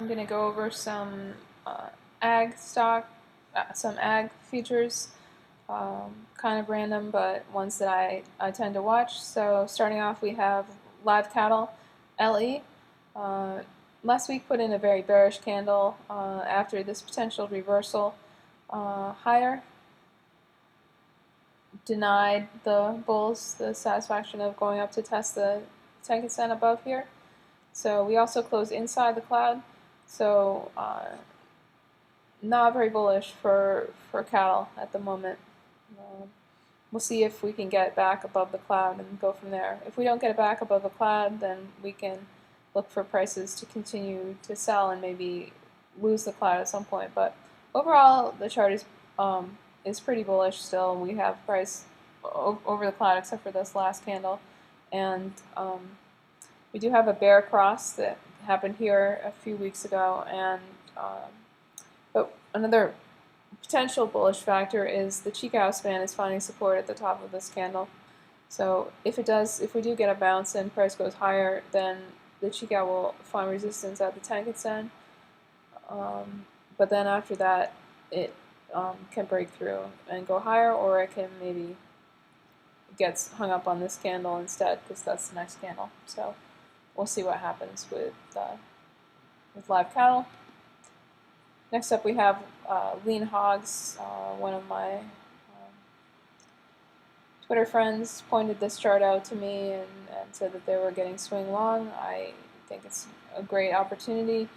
I'm going to go over some ag stock, some ag futures, kind of random, but ones that I tend to watch. So starting off, we have live cattle, LE. Last week put in a very bearish candle after this potential reversal higher. Denied the bulls the satisfaction of going up to test the 10% above here. So we also closed inside the cloud. So not very bullish for cattle at the moment. We'll see if we can get back above the cloud and go from there. If we don't get it back above the cloud, then we can look for prices to continue to sell and maybe lose the cloud at some point. But overall, the chart is pretty bullish still. We have price over the cloud except for this last candle, and we do have a bear cross that happened here a few weeks ago, and but another potential bullish factor is the Chicago span is finding support at the top of this candle. So if we do get a bounce and price goes higher, then the Chicago will find resistance at the Tenkan-sen. But then after that, it can break through and go higher, or it can maybe gets hung up on this candle instead, because that's the next candle. So we'll see what happens with live cattle. Next up, we have lean hogs. One of my Twitter friends pointed this chart out to me and said that they were getting swing long. I think it's a great opportunity.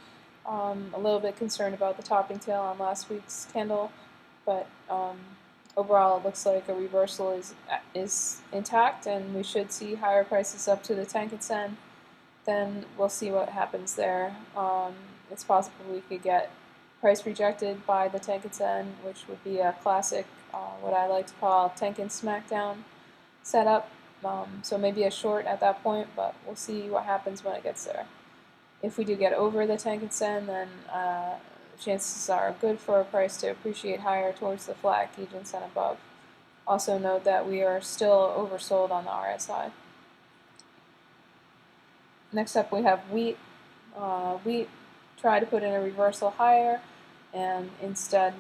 A little bit concerned about the topping tail on last week's candle, but overall it looks like a reversal is intact, and we should see higher prices up to the Tenkan-sen. Then we'll see what happens there. It's possible we could get price rejected by the Tenkan-sen, which would be a classic, what I like to call Tenkan smackdown setup. So maybe a short at that point, but we'll see what happens when it gets there. If we do get over the Tenkan-sen, then chances are good for a price to appreciate higher towards the flat Kijun-sen above. Also note that we are still oversold on the RSI. Next up, we have wheat. Wheat tried to put in a reversal higher, and instead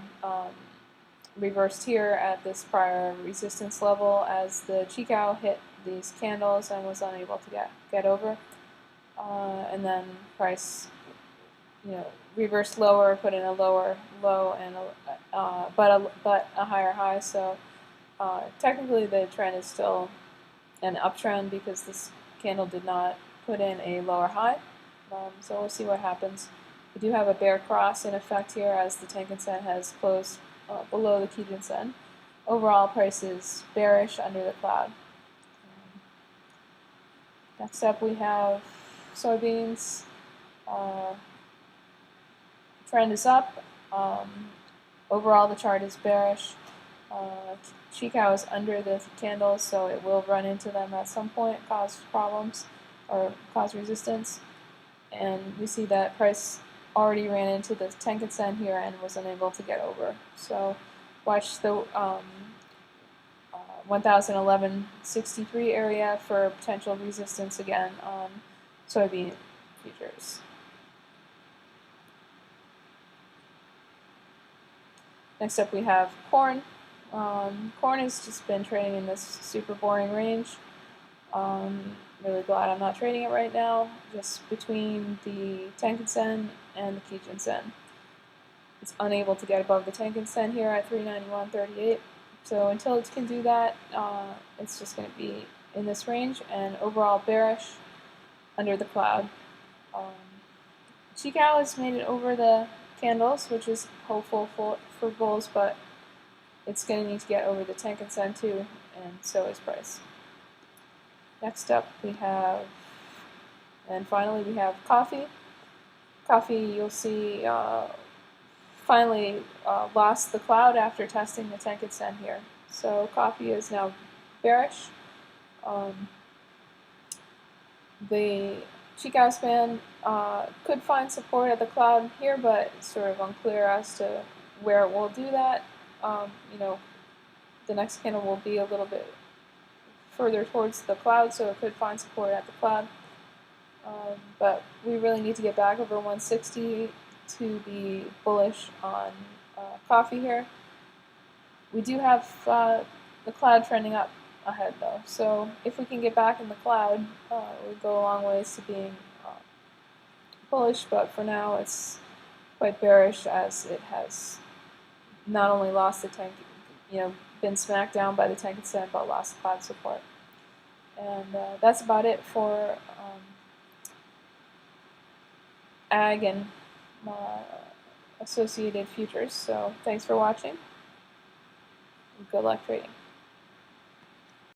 reversed here at this prior resistance level as the Chicago hit these candles and was unable to get over. And then price, reversed lower, put in a lower low, and but a higher high. So technically, the trend is still an uptrend because this candle did not put in a lower high. So we'll see what happens. We do have a bear cross in effect here as the Tenkan-sen has closed below the Kijun-sen. Overall, price is bearish under the cloud. Next up, we have soybeans. Trend is up. Overall, the chart is bearish. Chicago is under the candles, so it will run into them at some point, cause problems or cause resistance. And we see that price already ran into the Tenkan-sen here and was unable to get over. So watch the 1011.63 area for potential resistance again on soybean futures. Next up, we have corn. Corn has just been trading in this super boring range. Really glad I'm not trading it right now, just between the Tenkan-sen and the Kijun-sen. It's unable to get above the Tenkan-sen here at 391.38. So until it can do that, it's just going to be in this range, and overall bearish under the cloud. Chicago has made it over the candles, which is hopeful for bulls, but it's going to need to get over the Tenkan-sen too, and so is price. Next up we have, and finally we have coffee. Coffee, you'll see, finally lost the cloud after testing the Tenkan-sen here. So coffee is now bearish. The Chicago span could find support at the cloud here, but it's sort of unclear as to where it will do that. The next candle will be a little bit further towards the cloud, so it could find support at the cloud. but we really need to get back over 160 to be bullish on coffee here. We do have the cloud trending up ahead though, so if we can get back in the cloud, it would go a long ways to being bullish, but for now it's quite bearish as it has not only lost the 10, been smacked down by the 10 consent, but lost cloud support. And that's about it for ag and associated futures. So thanks for watching. Good luck trading.